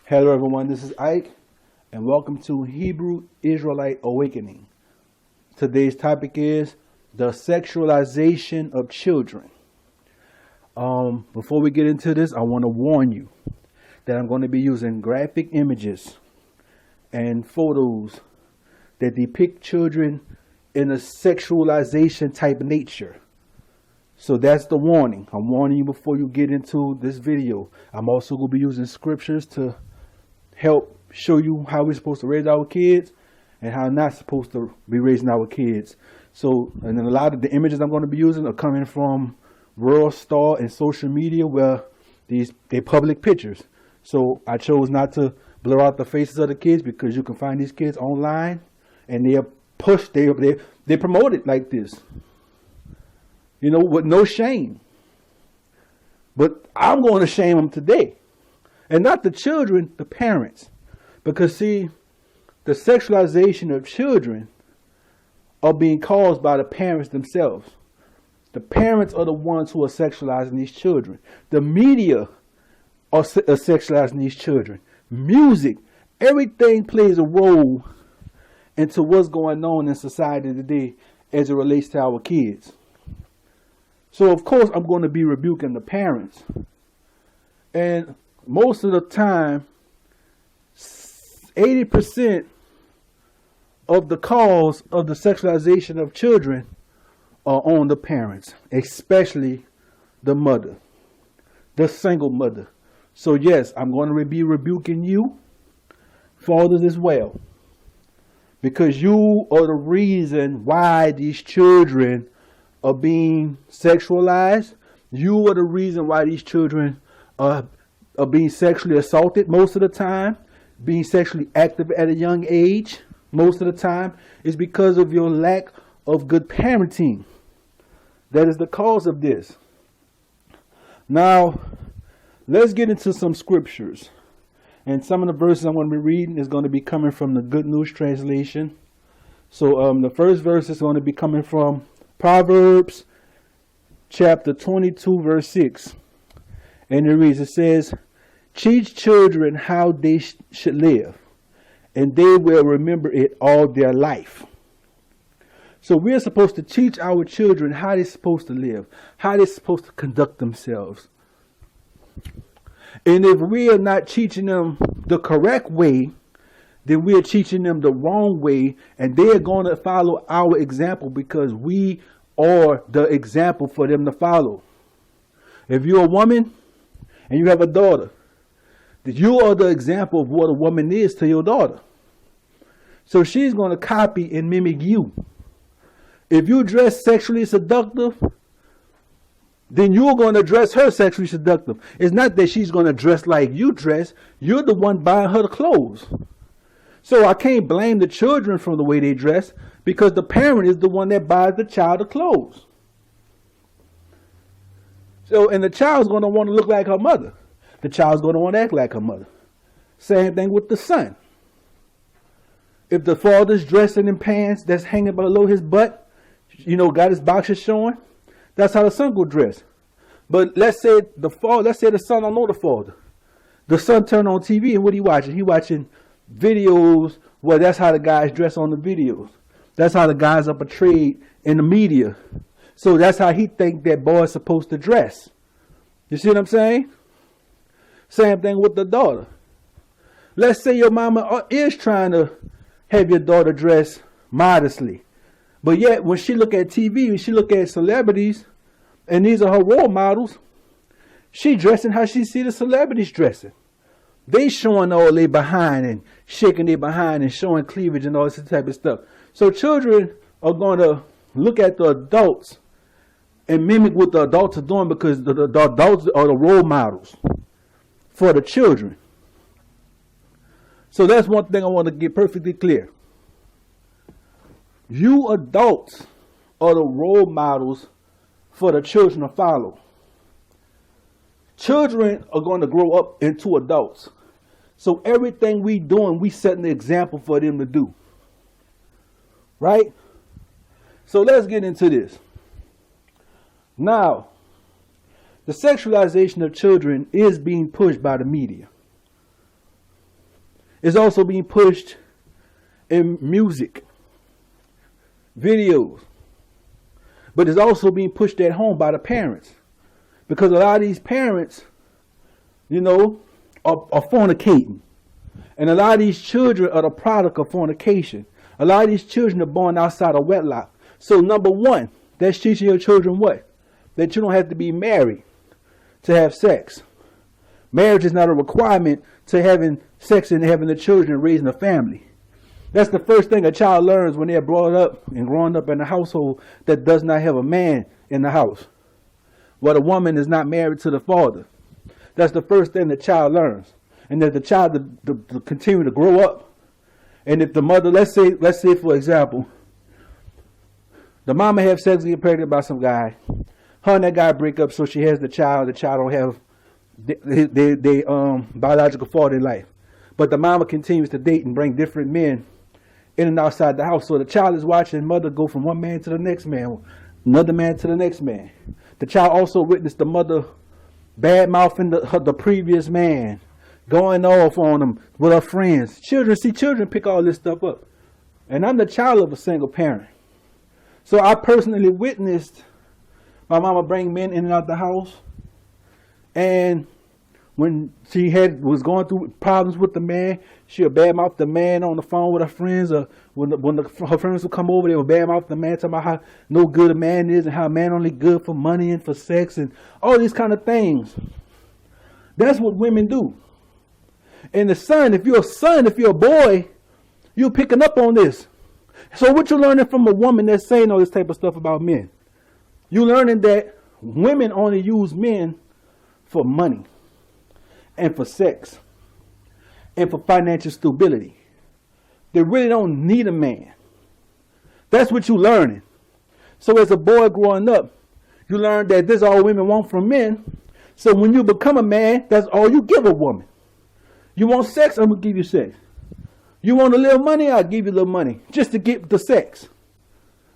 Hello everyone, this is Ike, and welcome to Hebrew Israelite Awakening. Today's topic is the sexualization of children. Before we get into this, I want to warn you that I'm going to be using graphic images and photos that depict children in a sexualization type nature. So that's the warning. I'm warning you before you get into this video. I'm also going to be using scriptures to help show you how we're supposed to raise our kids and how not supposed to be raising our kids. So, and then a lot of the images I'm going to be using are coming from World Star and social media where they're public pictures. So I chose not to blur out the faces of the kids because you can find these kids online and they are pushed, they promote it like this, with no shame. But I'm going to shame them today. And not the children, the parents. Because see, the sexualization of children are being caused by the parents themselves. The parents are the ones who are sexualizing these children. The media are sexualizing these children. Music, everything plays a role into what's going on in society today as it relates to our kids. So of course I'm going to be rebuking the parents. And most of the time, 80% of the cause of the sexualization of children are on the parents, especially the mother, the single mother. So yes, I'm going to be rebuking you, fathers as well, because you are the reason why these children are being sexualized. You are the reason why these children are being sexually assaulted most of the time, being sexually active at a young age most of the time, is because of your lack of good parenting. That is the cause of this. Now, let's get into some scriptures. And some of the verses I'm going to be reading is going to be coming from the Good News Translation. So the first verse is going to be coming from Proverbs chapter 22, verse 6. And it reads, it says, teach children how they should live, and they will remember it all their life. So we're supposed to teach our children how they're supposed to live, how they're supposed to conduct themselves. And if we are not teaching them the correct way, then we are teaching them the wrong way, and they are going to follow our example because we are the example for them to follow. If you're a woman and you have a daughter, that you are the example of what a woman is to your daughter. So she's going to copy and mimic you. If you dress sexually seductive, then you're going to dress her sexually seductive. It's not that she's going to dress like you dress. You're the one buying her the clothes. So I can't blame the children for the way they dress because the parent is the one that buys the child the clothes. So, and the child's going to want to look like her mother. The child's going to want to act like her mother. Same thing with the son. If the father's dressing in pants that's hanging below his butt, got his boxers showing, that's how the son will dress. But let's say the son don't know the father. The son turn on TV and what he watching? He watching videos where that's how the guys dress on the videos. That's how the guys are portrayed in the media. So that's how he think that boy is supposed to dress. You see what I'm saying? Same thing with the daughter. Let's say your mama is trying to have your daughter dress modestly. But yet when she look at TV, when she look at celebrities, and these are her role models, she dressing how she see the celebrities dressing. They showing all their behind and shaking their behind and showing cleavage and all this type of stuff. So children are going to look at the adults and mimic what the adults are doing because the adults are the role models for the children. So that's one thing I want to get perfectly clear. You adults are the role models for the children to follow. Children are going to grow up into adults. So everything we doing, we setting the example for them to do. Right? So let's get into this. Now, the sexualization of children is being pushed by the media. It's also being pushed in music, videos. But it's also being pushed at home by the parents. Because a lot of these parents, are fornicating. And a lot of these children are the product of fornication. A lot of these children are born outside of wedlock. So number one, that's teaching your children what? That you don't have to be married to have sex. Marriage is not a requirement to having sex and having the children and raising a family. That's the first thing a child learns when they're brought up and growing up in a household that does not have a man in the house. Where the woman is not married to the father. That's the first thing the child learns. And that the child to continue to grow up. And if the mother, let's say for example, the mama have sex and get pregnant by some guy. Her and that guy break up, so she has the child. The child don't have their biological father in life. But the mama continues to date and bring different men in and outside the house. So the child is watching mother go from one man to the next man, another man to the next man. The child also witnessed the mother bad mouthing the previous man, going off on him with her friends. Children pick all this stuff up. And I'm the child of a single parent. So I personally witnessed my mama bring men in and out the house. And when she was going through problems with the man, she would badmouth the man on the phone with her friends. Or when her friends would come over, they would badmouth the man, talking about how no good a man is and how a man only good for money and for sex and all these kind of things. That's what women do. And if you're a boy, you're picking up on this. So what you're learning from a woman that's saying all this type of stuff about men? You're learning that women only use men for money and for sex and for financial stability. They really don't need a man. That's what you're learning. So as a boy growing up, you learn that this is all women want from men. So when you become a man, that's all you give a woman. You want sex, I'm going to give you sex. You want a little money, I'll give you a little money. Just to get the sex.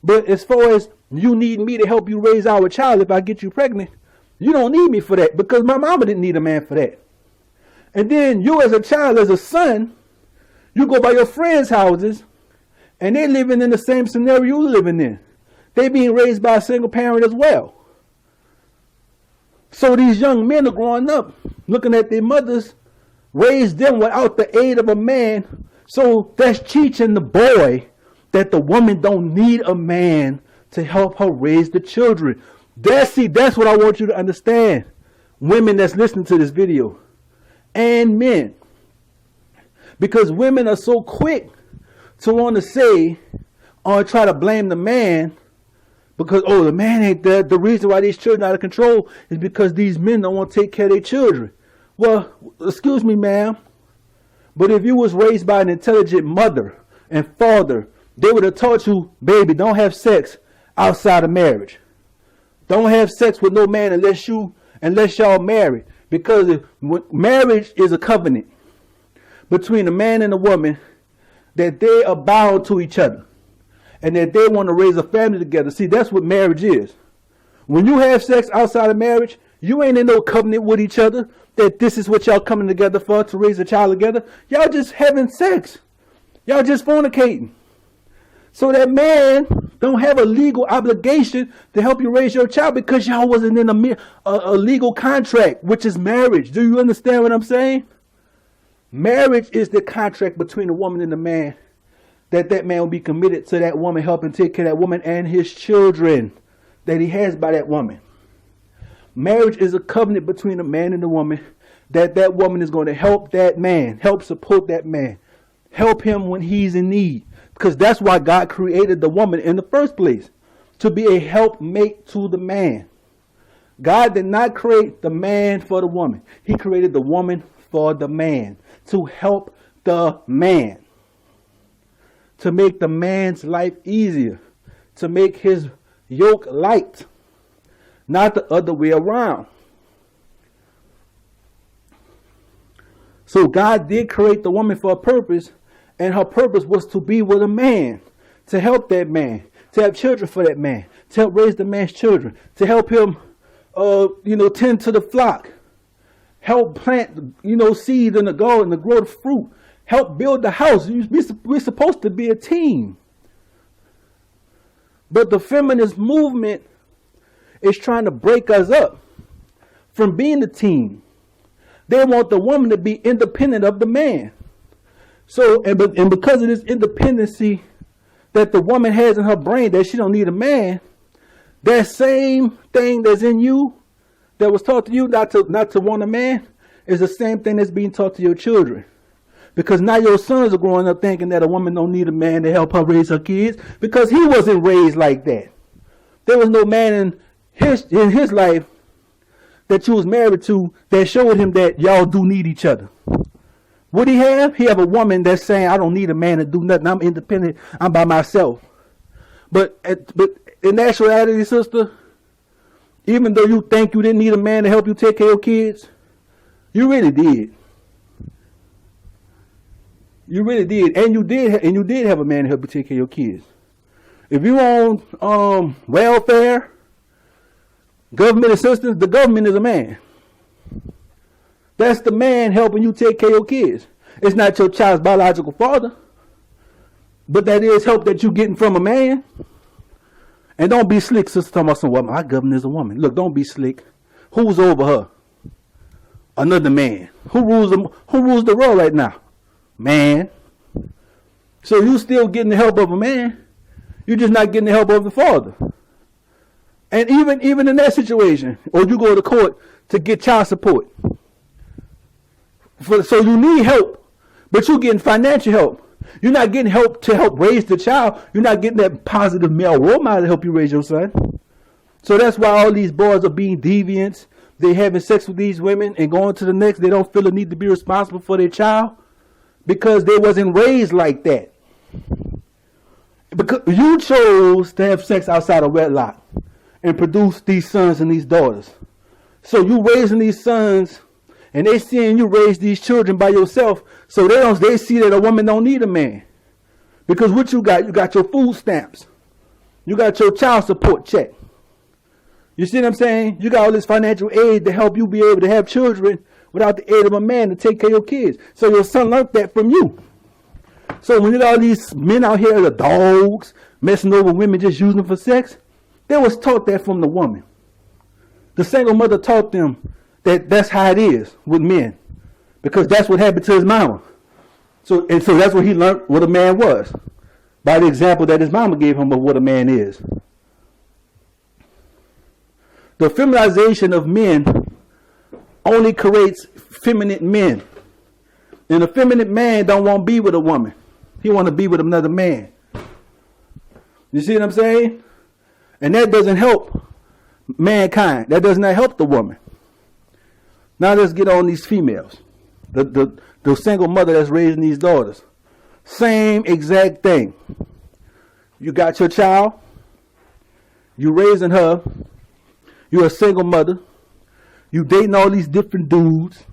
But as far as you need me to help you raise our child if I get you pregnant, you don't need me for that, because my mama didn't need a man for that. And then you as a child, as a son, you go by your friends' houses and they're living in the same scenario you're living in. They being raised by a single parent as well. So these young men are growing up looking at their mothers raise them without the aid of a man. So that's teaching the boy that the woman don't need a man to help her raise the children. That's what I want you to understand. Women that's listening to this video. And men. Because women are so quick to want to say or try to blame the man. Because, the man ain't there. The reason why these children are out of control is because these men don't want to take care of their children. Well, excuse me, ma'am. But if you was raised by an intelligent mother and father, they would have taught you, baby, don't have sex outside of marriage. Don't have sex with no man unless y'all married. Because marriage is a covenant between a man and a woman that they are bound to each other. And that they want to raise a family together. See, that's what marriage is. When you have sex outside of marriage, you ain't in no covenant with each other that this is what y'all coming together for, to raise a child together. Y'all just having sex. Y'all just fornicating. So that man don't have a legal obligation to help you raise your child because y'all wasn't in a legal contract, which is marriage. Do you understand what I'm saying? Marriage is the contract between a woman and a man. That man will be committed to that woman, helping take care of that woman and his children that he has by that woman. Marriage is a covenant between a man and a woman that woman is going to help that man, help support that man, help him when he's in need. Because that's why God created the woman in the first place, to be a helpmate to the man. God did not create the man for the woman. He created the woman for the man, to help the man. To make the man's life easier. To make his yoke light. Not the other way around. So God did create the woman for a purpose. And her purpose was to be with a man. To help that man. To have children for that man. To help raise the man's children. To help him, tend to the flock. Help plant, seed in the garden to grow the fruit. help build the house. We're supposed to be a team. But the feminist movement is trying to break us up from being a team. They want the woman to be independent of the man. So, and because of this independency that the woman has in her brain, that she don't need a man, that same thing that's in you, that was taught to you not to want a man, is the same thing that's being taught to your children. Because now your sons are growing up thinking that a woman don't need a man to help her raise her kids, because he wasn't raised like that. There was no man in his life that you was married to that showed him that y'all do need each other. What he have? He have a woman that's saying, I don't need a man to do nothing. I'm independent. I'm by myself. But in actuality, sister, even though you think you didn't need a man to help you take care of kids, you really did. You really did. And you did have a man to help you take care of your kids. If you on welfare, government assistance, the government is a man. That's the man helping you take care of your kids. It's not your child's biological father, but that is help that you're getting from a man. And don't be slick, sister, talking about well, my government is a woman. Look, don't be slick. Who's over her? Another man. Who rules the world right now? Man. So you still getting the help of a man. You're just not getting the help of the father. And even in that situation, or you go to court to get child support. So you need help, but you're getting financial help. You're not getting help to help raise the child. You're not getting that positive male role model to help you raise your son. So that's why all these boys are being deviants. They're having sex with these women and going to the next. They don't feel the need to be responsible for their child because they wasn't raised like that. Because you chose to have sex outside of wedlock and produce these sons and these daughters. So you raising these sons and they seeing you raise these children by yourself, so they see that a woman don't need a man. Because what you got your food stamps. You got your child support check. You see what I'm saying? You got all this financial aid to help you be able to have children without the aid of a man to take care of your kids. So your son learned that from you. So when you got all these men out here that are dogs, messing over women, just using them for sex, they was taught that from the woman. The single mother taught them that's how it is with men, because that's what happened to his mama. So that's what he learned what a man was, by the example that his mama gave him of what a man is. The feminization of men only creates feminine men, and a feminine man don't want to be with a woman. He want to be with another man. You see what I'm saying? And that doesn't help mankind. That does not help the woman. Now let's get on these females. The single mother that's raising these daughters. Same exact thing. You got your child. You raising her. You're a single mother. You dating all these different dudes.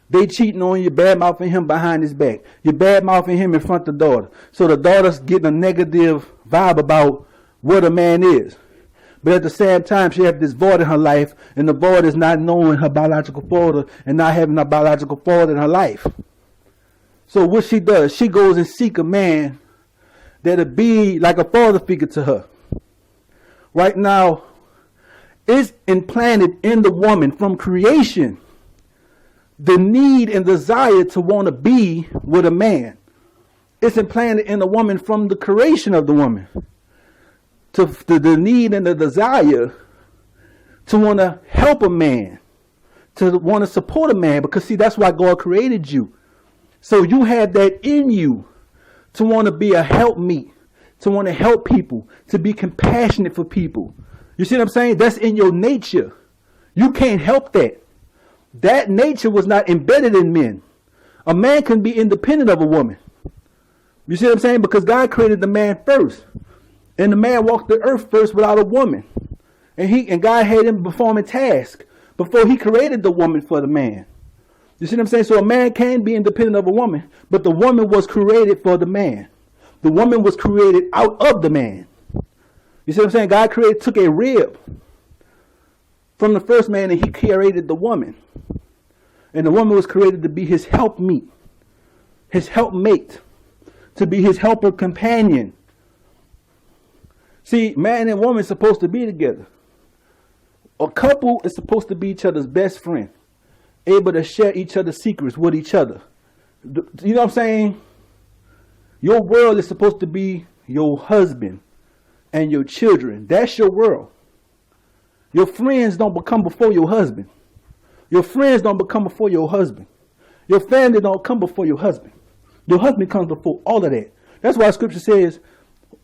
They cheating on you, bad mouthing him behind his back. You bad mouthing him in front of the daughter. So the daughter's getting a negative vibe about what a man is. But at the same time, she has this void in her life, and the void is not knowing her biological father and not having a biological father in her life. So what she does, she goes and seek a man that'll be like a father figure to her. Right now, it's implanted in the woman from creation the need and desire to want to be with a man. It's implanted in the woman from the creation of the woman. To the need and the desire to want to help a man, to want to support a man, because see, that's why God created you. So you had that in you to want to be a helpmeet, to want to help people, to be compassionate for people. You see what I'm saying? That's in your nature. You can't help that. That nature was not embedded in men. A man can be independent of a woman. You see what I'm saying? Because God created the man first. And the man walked the earth first without a woman. And God had him performing tasks before he created the woman for the man. You see what I'm saying? So a man can be independent of a woman, but the woman was created for the man. The woman was created out of the man. You see what I'm saying? God took a rib from the first man and he created the woman. And the woman was created to be his helpmeet. his helpmate, to be his helper companion. See, man and woman is supposed to be together. A couple is supposed to be each other's best friend, able to share each other's secrets with each other. You know what I'm saying? Your world is supposed to be your husband and your children. That's your world. Your friends don't become before your husband. Your friends don't become before your husband. Your family don't come before your husband. Your husband comes before all of that. That's why scripture says,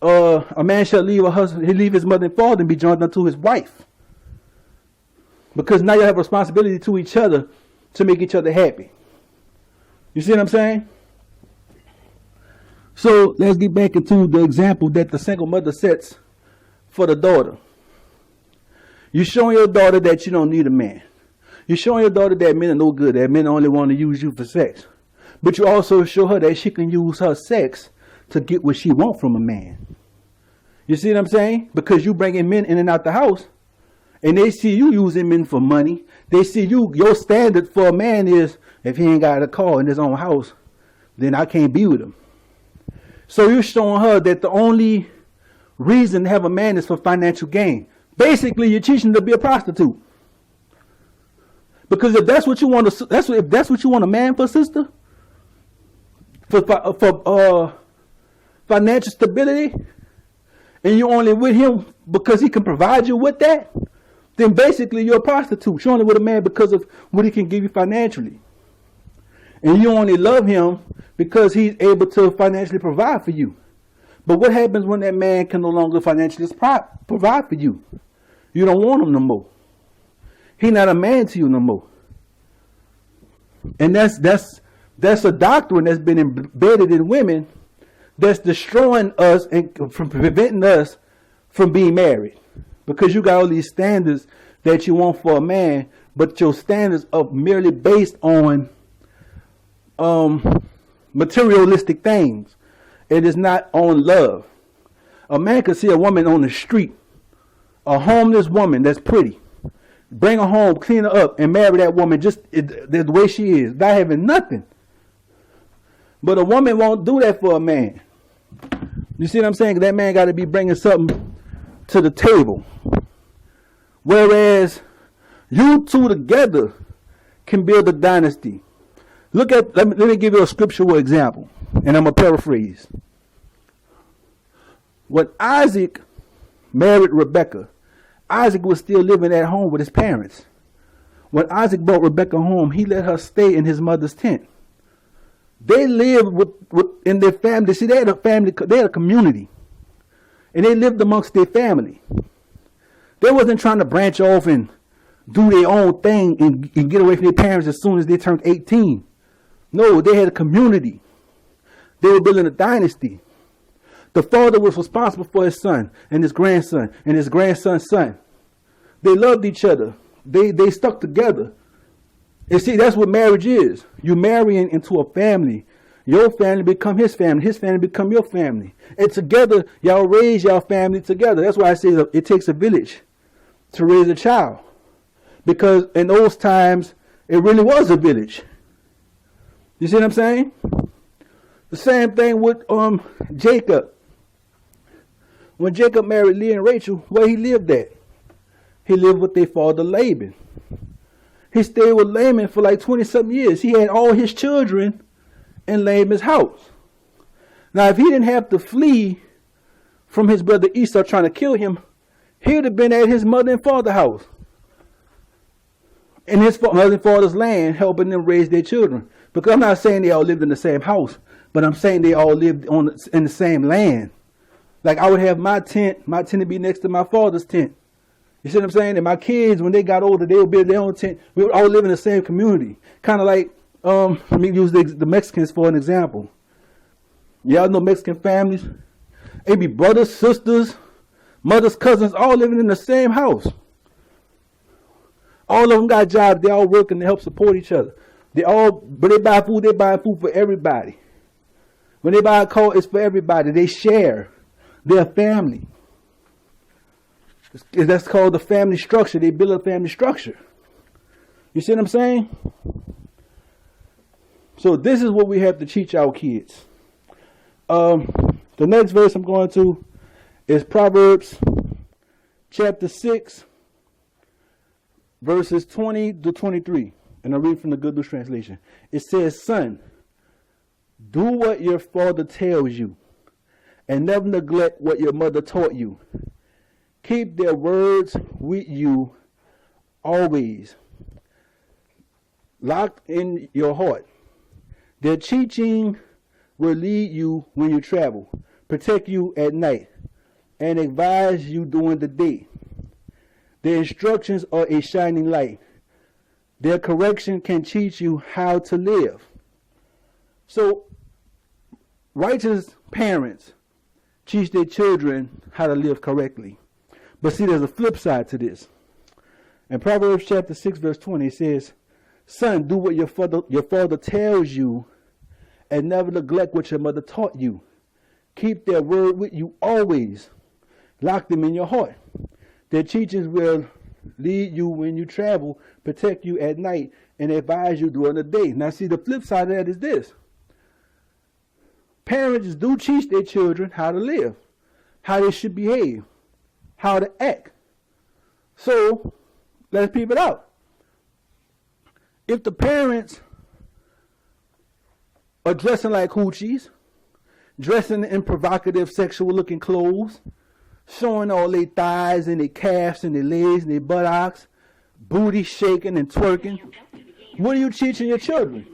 a man shall leave he leave his mother and father and be joined unto his wife. Because now you have a responsibility to each other to make each other happy. You see what I'm saying? So let's get back into the example that the single mother sets for the daughter. You're showing your daughter that you don't need a man. You're showing your daughter that men are no good, that men only want to use you for sex. But you also show her that she can use her sex to get what she wants from a man. You see what I'm saying? Because you bringing men in and out the house, and they see you using men for money. They see your standard for a man is, if he ain't got a car in his own house, then I can't be with him. So you're showing her that the only reason to have a man is for financial gain. Basically, you're teaching her to be a prostitute. Because if that's what you want to, if that's what you want a man for, sister, for financial stability, and you're only with him because he can provide you with that, then basically you're a prostitute. You're only with a man because of what he can give you financially. And you only love him because he's able to financially provide for you. But what happens when that man can no longer financially provide for you? You don't want him no more. He's not a man to you no more. And that's a doctrine that's been embedded in women that's destroying us and from preventing us from being married. Because you got all these standards that you want for a man, but your standards are merely based on materialistic things. It is not on love. A man could see a woman on the street, a homeless woman that's pretty, bring her home, clean her up, and marry that woman just the way she is, not having nothing. But a woman won't do that for a man. You see what I'm saying? That man got to be bringing something to the table. Whereas you two together can build a dynasty. Let me give you a scriptural example, and I'm going to paraphrase. When Isaac married Rebekah, Isaac was still living at home with his parents. When Isaac brought Rebekah home, he let her stay in his mother's tent. They lived in their family. See, they had a family, they had a community. And they lived amongst their family. They wasn't trying to branch off and do their own thing and get away from their parents as soon as they turned 18. No, they had a community. They were building a dynasty. The father was responsible for his son and his grandson and his grandson's son. They loved each other. They stuck together. And see, that's what marriage is. You marrying into a family. Your family become his family become your family. And together, y'all raise y'all family together. That's why I say it takes a village to raise a child. Because in those times, it really was a village. You see what I'm saying? The same thing with Jacob. When Jacob married Leah and Rachel, where he lived at? He lived with their father Laban. He stayed with Laban for like 20-something years. He had all his children in Laban's house. Now, if he didn't have to flee from his brother Esau trying to kill him, he would have been at his mother and father's house. In his mother and father's land, helping them raise their children. Because I'm not saying they all lived in the same house, but I'm saying they all lived in the same land. Like I would have my tent would be next to my father's tent. You see what I'm saying? And my kids, when they got older, they would build their own tent. We would all live in the same community. Kind of like, let me use the Mexicans for an example. Y'all know Mexican families? They be brothers, sisters, mothers, cousins, all living in the same house. All of them got jobs. They all working to help support each other. But they buy food for everybody. When they buy a car, it's for everybody. They share. They're a family. That's called the family structure. They build a family structure. You see what I'm saying? So this is what we have to teach our kids. The next verse I'm going to is Proverbs chapter 6, verses 20 to 23. And I read from the Good News Translation. It says, "Son, do what your father tells you, and never neglect what your mother taught you. Keep their words with you always, locked in your heart. Their teaching will lead you when you travel, protect you at night, and advise you during the day. Their instructions are a shining light. Their correction can teach you how to live." So, righteous parents teach their children how to live correctly. But see, there's a flip side to this. In Proverbs chapter 6, verse 20, it says, "Son, do what your father tells you, and never neglect what your mother taught you. Keep their word with you always. Lock them in your heart. Their teachings will lead you when you travel, protect you at night, and advise you during the day." Now see, the flip side of that is this. Parents do teach their children how to live, how they should behave, how to act. So, let's peep it out. If the parents are dressing like hoochies, dressing in provocative sexual looking clothes, showing all their thighs and their calves and their legs and their buttocks, booty shaking and twerking, what are you teaching your children?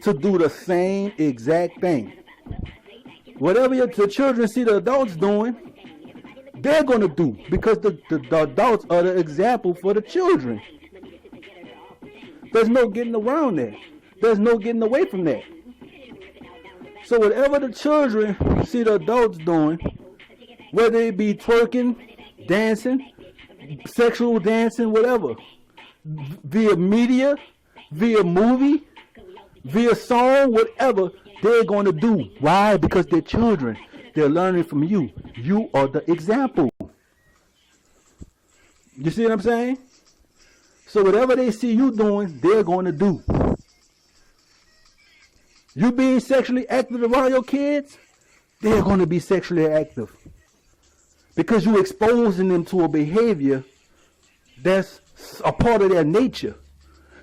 To do the same exact thing. Whatever the children see the adults doing, they're going to do, because the adults are the example for the children. There's no getting around that. There's no getting away from that. So whatever the children see the adults doing, whether it be twerking, dancing, sexual dancing, whatever, via media, via movie, via song, whatever, they're going to do. Why? Because they're children. They're learning from you. You are the example. You see what I'm saying? So whatever they see you doing, they're going to do. You being sexually active around your kids, they're going to be sexually active. Because you're exposing them to a behavior that's a part of their nature.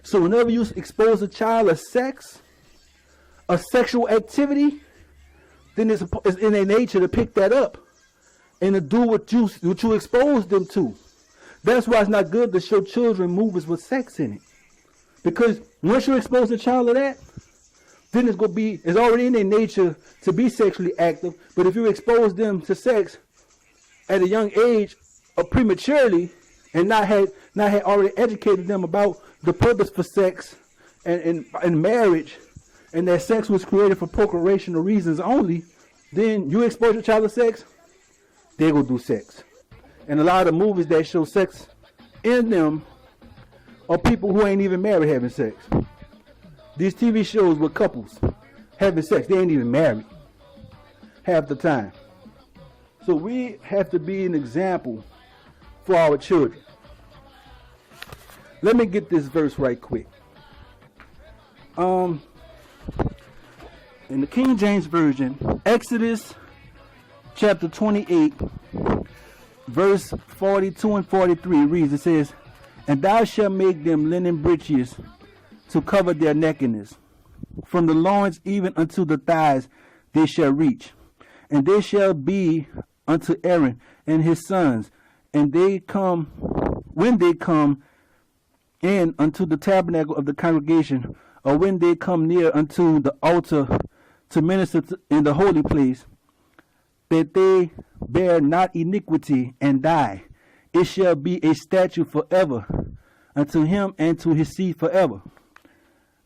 So whenever you expose a child to sex, a sexual activity, then it's in their nature to pick that up and to do what you expose them to. That's why it's not good to show children movies with sex in it. Because once you expose a child to that, then it's already in their nature to be sexually active. But if you expose them to sex at a young age or prematurely and not had already educated them about the purpose for sex and marriage, and that sex was created for procreational reasons only, then you expose your child to sex, they go do sex. And a lot of movies that show sex in them are people who ain't even married having sex. These TV shows with couples having sex, they ain't even married half the time. So we have to be an example for our children. Let me get this verse right quick. In the King James Version, Exodus chapter 28, verse 42 and 43 reads, it says, "And thou shalt make them linen breeches to cover their nakedness. From the loins even unto the thighs they shall reach. And they shall be unto Aaron and his sons, and when they come in unto the tabernacle of the congregation, or when they come near unto the altar to minister in the holy place, that they bear not iniquity and die. It shall be a statute forever unto him and to his seed forever."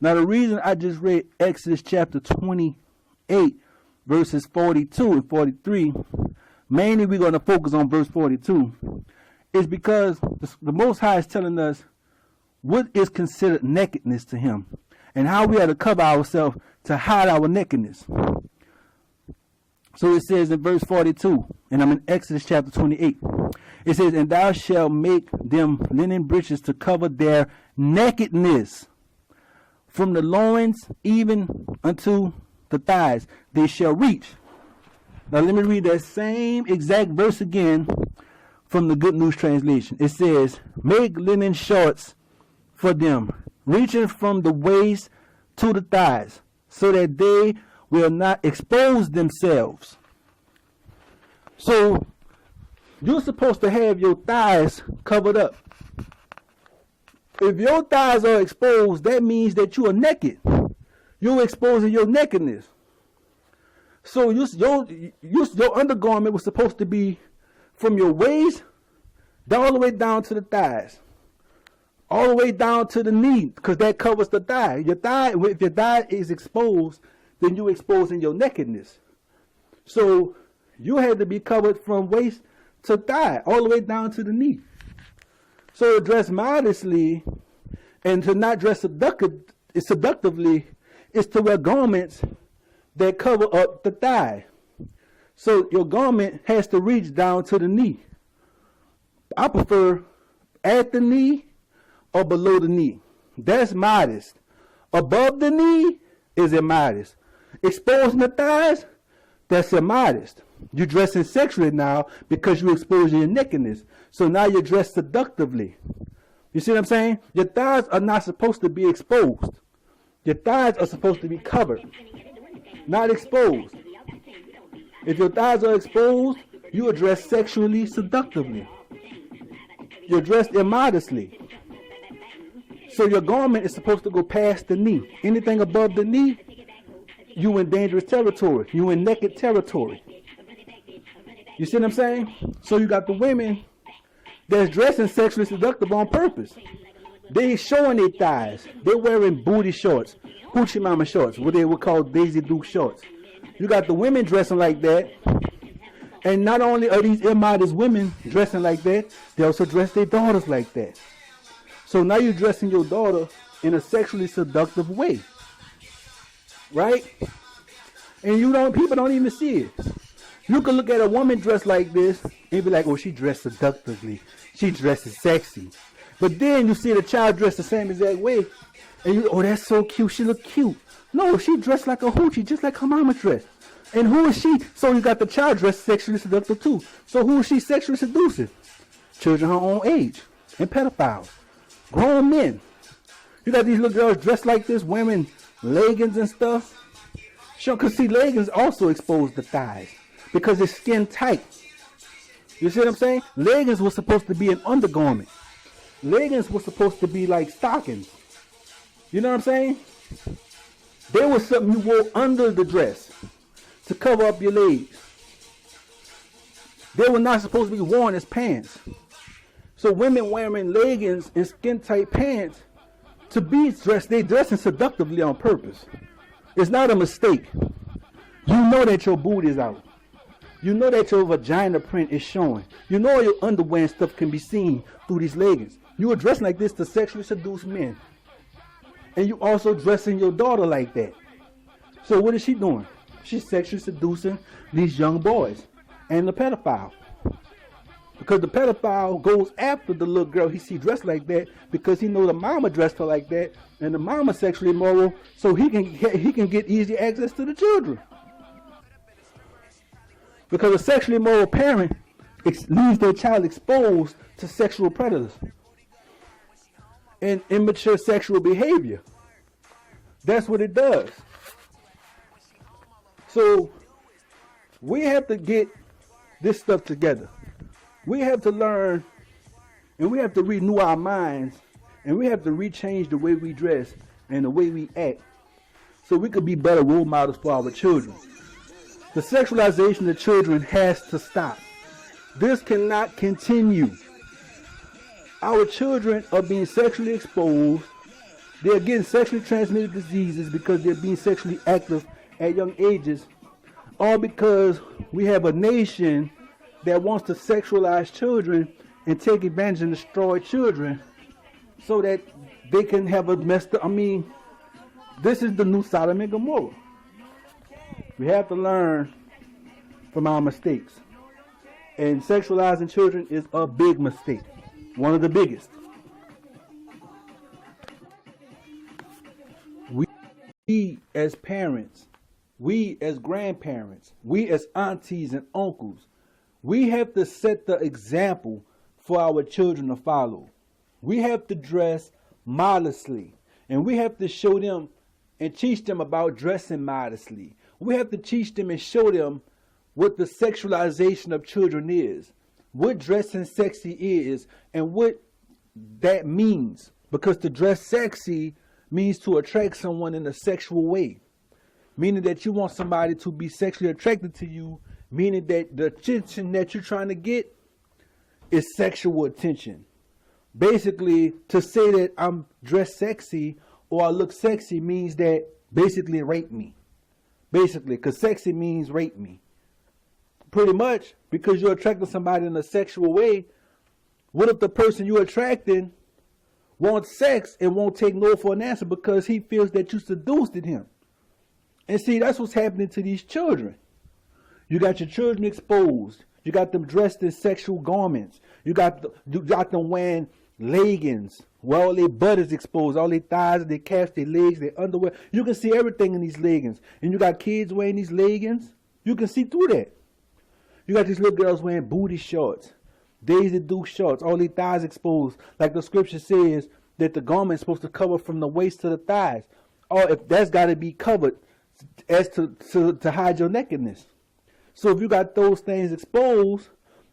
Now the reason I just read Exodus chapter 28, verses 42 and 43, mainly we're going to focus on verse 42, is because the Most High is telling us what is considered nakedness to him, and how we are to cover ourselves to hide our nakedness. So it says in verse 42, and I'm in Exodus chapter 28, it says, "And thou shalt make them linen breeches to cover their nakedness. from the loins even unto the thighs, they shall reach. Now let me read that same exact verse again from the Good News Translation. It says, make linen shorts for them, reaching from the waist to the thighs, so that they will not expose themselves. So you're supposed to have your thighs covered up. If your thighs are exposed, that means that you are naked. You're exposing your nakedness. So your undergarment was supposed to be from your waist all the way down to the thighs, all the way down to the knee, because that covers the thigh. If your thigh is exposed, then you're exposing your nakedness. So you had to be covered from waist to thigh, all the way down to the knee. So to dress modestly and to not dress seductively is to wear garments that cover up the thigh. So your garment has to reach down to the knee. I prefer at the knee or below the knee. That's modest. Above the knee is immodest. Exposing the thighs, that's immodest. You're dressing sexually now because you're exposing your nakedness. So now you're dressed seductively. You see what I'm saying? Your thighs are not supposed to be exposed. Your thighs are supposed to be covered, not exposed. If your thighs are exposed, you are dressed sexually seductively. You're dressed immodestly. So your garment is supposed to go past the knee. Anything above the knee, you in dangerous territory. You in naked territory. You see what I'm saying? So you got the women that's dressing sexually seductive on purpose. They showing their thighs. They're wearing booty shorts, hoochie mama shorts, what they would call Daisy Duke shorts. You got the women dressing like that. And not only are these immodest women dressing like that, they also dress their daughters like that. So now you're dressing your daughter in a sexually seductive way. Right? And people don't even see it. You can look at a woman dressed like this and be like, oh, she dressed seductively. She dresses sexy. But then you see the child dressed the same exact way. And you, oh, that's so cute. She look cute. No, she dressed like a hoochie, just like her mama dressed. And who is she? So you got the child dressed sexually seductive too. So who is she sexually seducing? Children her own age. And pedophiles. Grown men. You got these little girls dressed like this, wearing leggings and stuff. Sure, because see, leggings also expose the thighs. Because it's skin tight. You see what I'm saying? Leggings was supposed to be an undergarment. Leggings was supposed to be like stockings. You know what I'm saying? They was something you wore under the dress to cover up your legs. They were not supposed to be worn as pants. So women wearing leggings and skin tight pants to be dressed, they dressing seductively on purpose. It's not a mistake. You know that your booty is out. You know that your vagina print is showing. You know your underwear and stuff can be seen through these leggings. You are dressing like this to sexually seduce men. And you also dressing your daughter like that. So what is she doing? She's sexually seducing these young boys and the pedophile. Because the pedophile goes after the little girl he see dressed like that because he know the mama dressed her like that and the mama sexually immoral, so he can get easy access to the children. Because a sexually immoral parent leaves their child exposed to sexual predators and immature sexual behavior. That's what it does. So we have to get this stuff together. We have to learn and we have to renew our minds and we have to rechange the way we dress and the way we act so we could be better role models for our children. The sexualization of children has to stop. This cannot continue. Our children are being sexually exposed. They're getting sexually transmitted diseases because they're being sexually active at young ages. All because we have a nation that wants to sexualize children and take advantage and destroy children so that they can have a messed up. This is the new Sodom and Gomorrah. We have to learn from our mistakes. And sexualizing children is a big mistake. One of the biggest. as parents, we as grandparents, we as aunties and uncles, we have to set the example for our children to follow. We have to dress modestly, and we have to show them and teach them about dressing modestly. We have to teach them and show them what the sexualization of children is, what dressing sexy is, and what that means. Because to dress sexy means to attract someone in a sexual way, meaning that you want somebody to be sexually attracted to you, meaning that the attention that you're trying to get is sexual attention. Basically, to say that I'm dressed sexy or I look sexy means that basically rape me. Basically, because sexy means rape me. Pretty much, because you're attracting somebody in a sexual way. What if the person you're attracting wants sex and won't take no for an answer because he feels that you seduced him? And see, that's what's happening to these children. You got your children exposed. You got them dressed in sexual garments. You got them wearing leggings. Well, all their butt is exposed. All their thighs, their calves, their legs, their underwear. You can see everything in these leggings. And you got kids wearing these leggings. You can see through that. You got these little girls wearing booty shorts. Daisy Duke shorts. All their thighs exposed. Like the scripture says that the garment is supposed to cover from the waist to the thighs. Or if that's got to be covered as to hide your nakedness. So if you got those things exposed,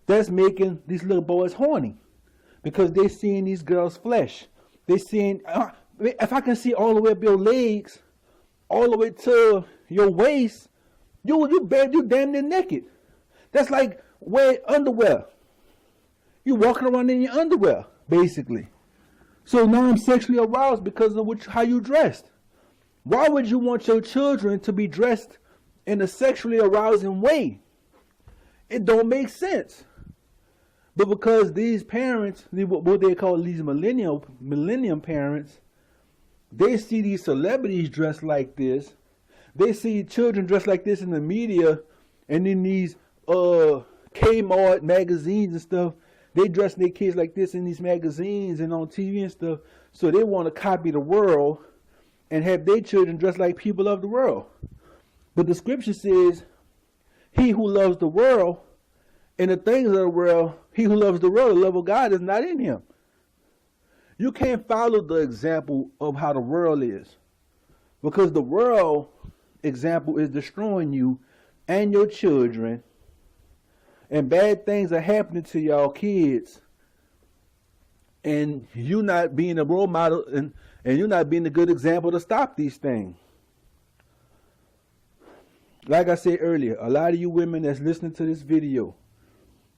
that's making these little boys horny. Because they're seeing these girls' flesh. They're seeing, if I can see all the way up your legs, all the way to your waist, you damn near naked. That's like wearing underwear. You walking around in your underwear, basically. So now I'm sexually aroused because of how you dressed. Why would you want your children to be dressed in a sexually arousing way? It don't make sense. But because these parents, what they call these millennium parents, they see these celebrities dressed like this. They see children dressed like this in the media, and in these Kmart magazines and stuff. They dress their kids like this in these magazines and on TV and stuff. So they want to copy the world and have their children dressed like people of the world. But the scripture says, he who loves the world and the things of the world, he who loves the world, the love of God is not in him. You can't follow the example of how the world is. Because the world example is destroying you and your children. And bad things are happening to y'all kids. And you not being a role model and you're not being a good example to stop these things. Like I said earlier, a lot of you women that's listening to this video,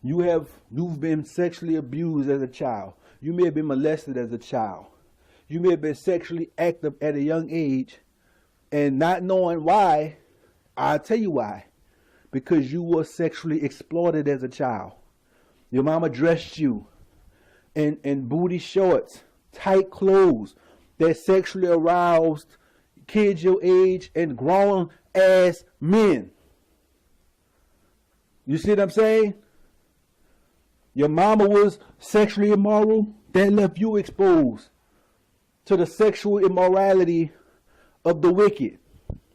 you've been sexually abused as a child. You may have been molested as a child. You may have been sexually active at a young age and not knowing why. I'll tell you why. Because you were sexually exploited as a child. Your mama dressed you in booty shorts, tight clothes that sexually aroused kids your age and grown ass men. You see what I'm saying? Your mama was sexually immoral. That left you exposed to the sexual immorality of the wicked.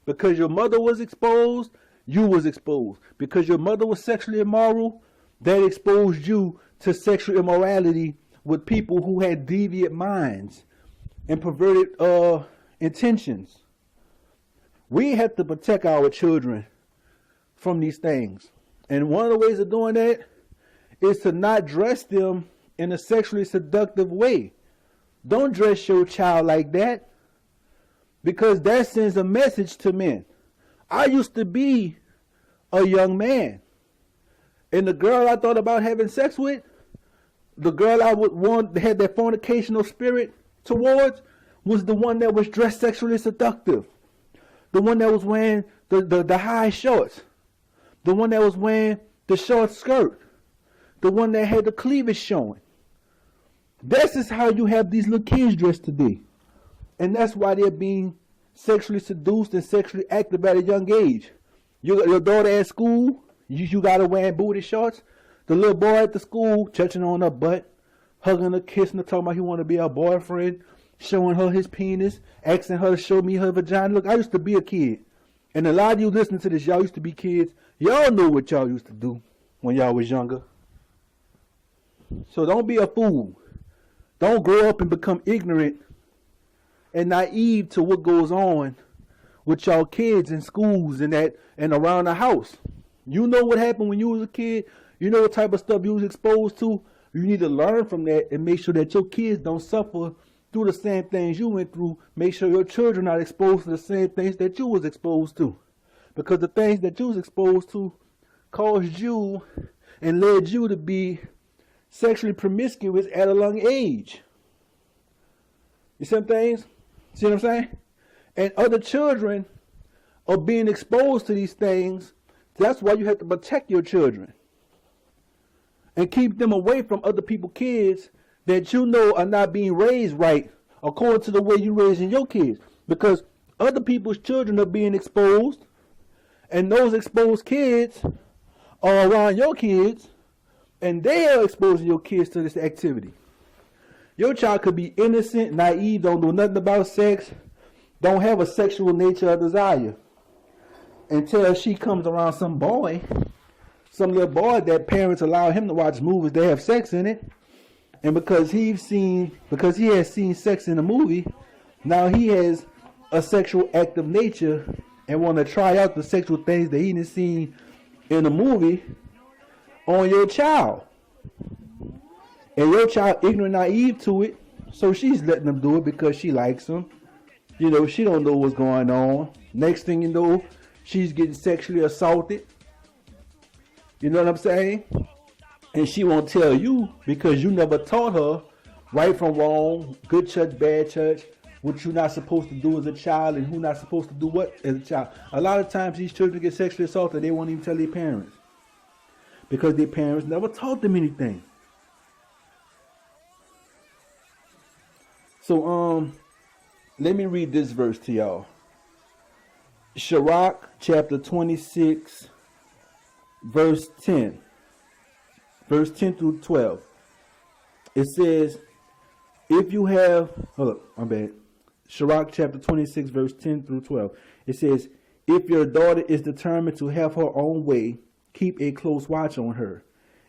Because your mother was exposed, you was exposed. Because your mother was sexually immoral, that exposed you to sexual immorality with people who had deviant minds and perverted intentions. We have to protect our children from these things. And one of the ways of doing that is to not dress them in a sexually seductive way. Don't dress your child like that, because that sends a message to men. I used to be a young man, and the girl I thought about having sex with, the girl I would want to have that fornicational spirit towards, was the one that was dressed sexually seductive. The one that was wearing the high shorts. The one that was wearing the short skirt. The one that had the cleavage showing. This is how you have these little kids dressed today. And that's why they're being sexually seduced and sexually active at a young age. Your daughter at school, you got her wearing booty shorts. The little boy at the school, touching on her butt, hugging her, kissing her, talking about he want to be her boyfriend. showing her his penis, asking her to show me her vagina. Look, I used to be a kid. And a lot of you listening to this, y'all used to be kids. Y'all know what y'all used to do when y'all was younger. So don't be a fool. Don't grow up and become ignorant and naive to what goes on with y'all kids in schools and around the house. You know what happened when you was a kid. You know what type of stuff you was exposed to. You need to learn from that and make sure that your kids don't suffer through the same things you went through. Make sure your children are exposed to the same things that you was exposed to. Because the things that you was exposed to caused you and led you to be sexually promiscuous at a young age. You see some things? See what I'm saying? And other children are being exposed to these things. That's why you have to protect your children. And keep them away from other people's kids that you know are not being raised right according to the way you're raising your kids. Because other people's children are being exposed. And those exposed kids are around your kids. And they are exposing your kids to this activity. Your child could be innocent, naive, don't know nothing about sex, don't have a sexual nature or desire. Until she comes around some boy, some little boy that parents allow him to watch movies that have sex in it. And because he has seen sex in a movie, now he has a sexual active nature and want to try out the sexual things that he didn't see in a movie on your child. And your child ignorant, naive to it, so she's letting them do it because she likes them. You know, she don't know what's going on. Next thing you know, she's getting sexually assaulted. You know what I'm saying? And she won't tell you because you never taught her right from wrong, good church, bad church, what you're not supposed to do as a child and who's not supposed to do what as a child. A lot of times these children get sexually assaulted, they won't even tell their parents because their parents never taught them anything. So, let me read this verse to y'all. Sirach chapter 26, verse 10. Verse 10 through 12. It says, if you have, hold up, my bad. Sirach chapter 26, verse 10 through 12. It says, if your daughter is determined to have her own way, keep a close watch on her.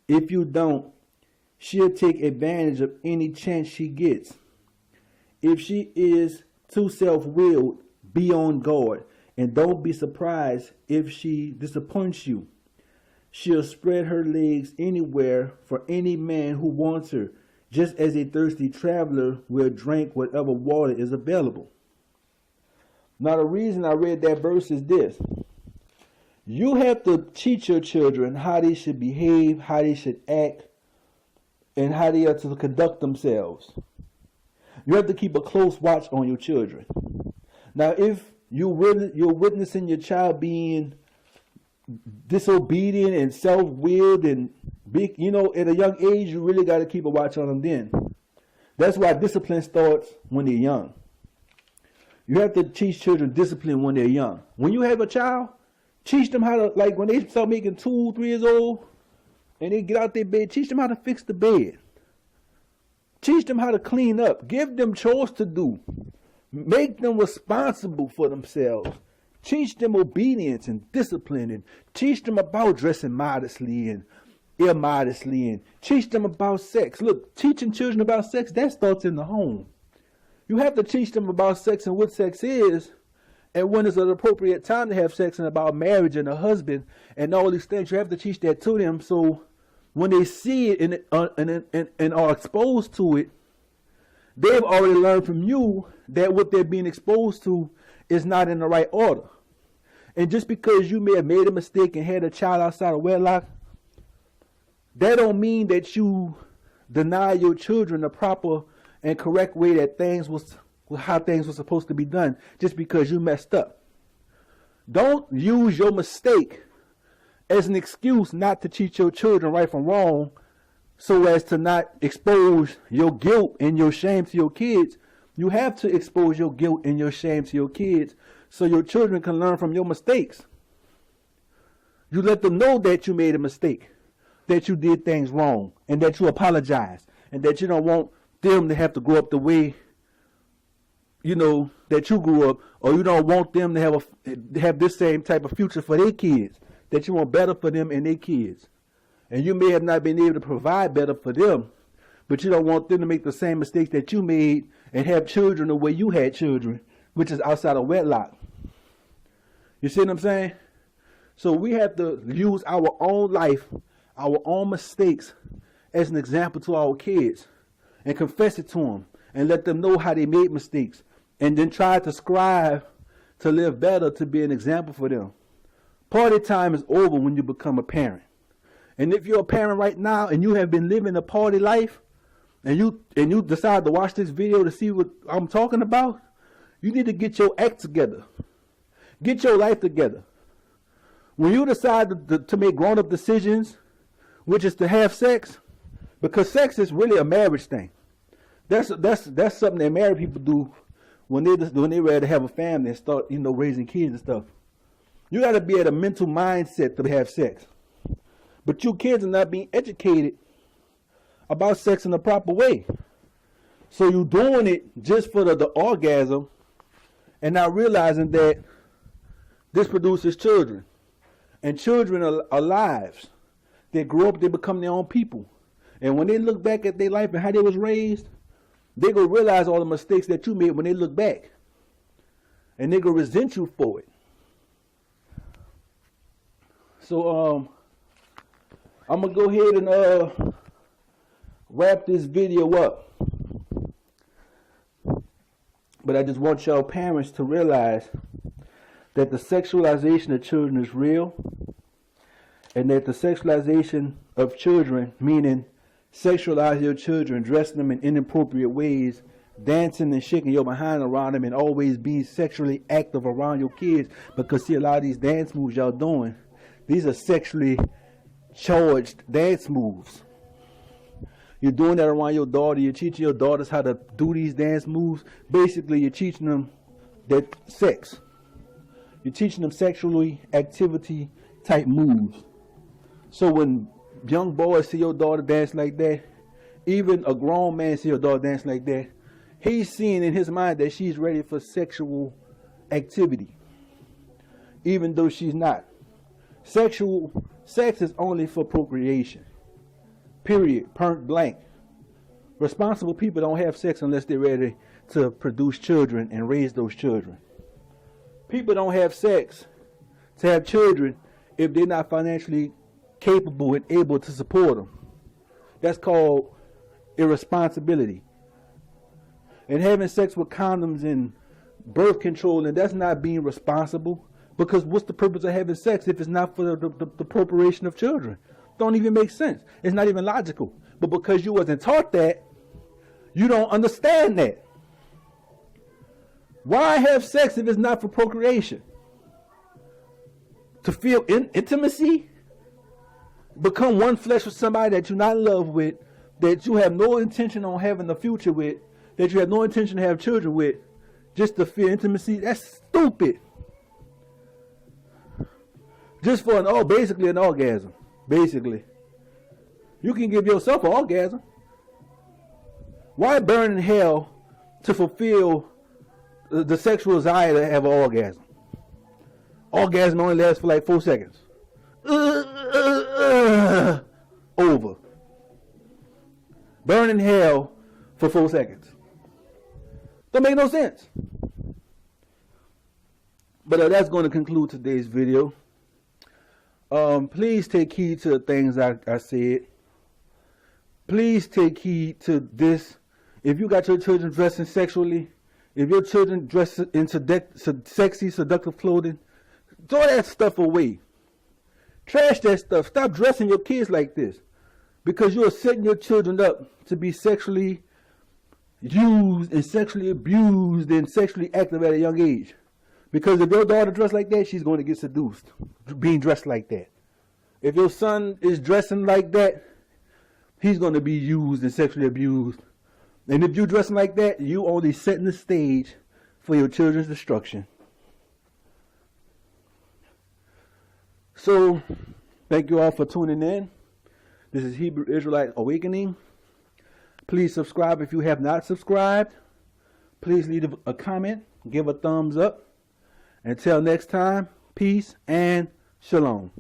If you don't, she'll take advantage of any chance she gets. If she is too self-willed, be on guard, and don't be surprised if she disappoints you. She'll spread her legs anywhere for any man who wants her, just as a thirsty traveler will drink whatever water is available. Now the reason I read that verse is this. You have to teach your children how they should behave, how they should act, and how they are to conduct themselves. You have to keep a close watch on your children. Now if you're witnessing your child being disobedient and self-willed and big, you know, at a young age, you really got to keep a watch on them then. That's why discipline starts when they're young. You have to teach children discipline when they're young. When you have a child, teach them how to, like when they start making 2, 3 years old and they get out their bed, teach them how to fix the bed. Teach them how to clean up. Give them chores to do. Make them responsible for themselves. Teach them obedience and discipline, and teach them about dressing modestly and immodestly, and teach them about sex. Look, teaching children about sex, that starts in the home. You have to teach them about sex and what sex is, and when it's an appropriate time to have sex, and about marriage and a husband and all these things. You have to teach that to them, so when they see it and are exposed to it, they've already learned from you that what they're being exposed to is not in the right order. And just because you may have made a mistake and had a child outside of wedlock, that don't mean that you deny your children the proper and correct way that how things were supposed to be done just because you messed up. Don't use your mistake as an excuse not to teach your children right from wrong so as to not expose your guilt and your shame to your kids. You have to expose your guilt and your shame to your kids so your children can learn from your mistakes. You let them know that you made a mistake, that you did things wrong, and that you apologize, and that you don't want them to have to grow up the way that you grew up, or you don't want them to have this same type of future for their kids, that you want better for them and their kids. And you may have not been able to provide better for them, but you don't want them to make the same mistakes that you made and have children the way you had children, which is outside of wedlock. You see what I'm saying? So we have to use our own life, our own mistakes as an example to our kids and confess it to them and let them know how they made mistakes and then try to strive to live better, to be an example for them. Party time is over when you become a parent. And if you're a parent right now and you have been living a party life and you decide to watch this video to see what I'm talking about, you need to get your act together. Get your life together. When you decide to make grown-up decisions, which is to have sex, because sex is really a marriage thing. That's something that married people do when they ready to have a family and start raising kids and stuff. You got to be at a mental mindset to have sex. But you kids are not being educated about sex in the proper way. So you're doing it just for the orgasm and not realizing that this produces children. And children are lives. They grow up, they become their own people. And when they look back at their life and how they was raised, they gonna realize all the mistakes that you made when they look back. And they gonna resent you for it. So I'm gonna go ahead and wrap this video up. But I just want y'all parents to realize that the sexualization of children is real, and that the sexualization of children, meaning sexualize your children, dressing them in inappropriate ways, dancing and shaking your behind around them, and always being sexually active around your kids, because see, a lot of these dance moves y'all doing, these are sexually charged dance moves. You're doing that around your daughter. You're teaching your daughters how to do these dance moves. Basically, you're teaching them that sex. You're teaching them sexually activity type moves. So when young boys see your daughter dance like that, even a grown man see your daughter dance like that, he's seeing in his mind that she's ready for sexual activity, even though she's not. Sex is only for procreation. Period. Point blank. Responsible people don't have sex unless they're ready to produce children and raise those children. People don't have sex to have children if they're not financially capable and able to support them. That's called irresponsibility. And having sex with condoms and birth control, and that's not being responsible, because what's the purpose of having sex if it's not for the procreation of children? Don't even make sense. It's not even logical. But because you wasn't taught that, you don't understand that. Why have sex if it's not for procreation? To feel intimacy? Become one flesh with somebody that you're not in love with, that you have no intention on having a future with, that you have no intention to have children with, just to feel intimacy? That's stupid. Just for basically an orgasm. Basically. You can give yourself an orgasm. Why burn in hell to fulfill the sexual desire to have an orgasm? Orgasm only lasts for like 4 seconds. Over. Burn in hell for 4 seconds. Don't make no sense. But that's going to conclude today's video. Please take heed to the things I said. Please take heed to this. If you got your children dressing sexually, if your children dress in sexy, seductive clothing, throw that stuff away. Trash that stuff. Stop dressing your kids like this, because you are setting your children up to be sexually used and sexually abused and sexually active at a young age. Because if your daughter dressed like that, she's going to get seduced, being dressed like that. If your son is dressing like that, he's going to be used and sexually abused. And if you're dressing like that, you only setting the stage for your children's destruction. So, thank you all for tuning in. This is Hebrew Israelite Awakening. Please subscribe if you have not subscribed. Please leave a comment, give a thumbs up. Until next time, peace and shalom.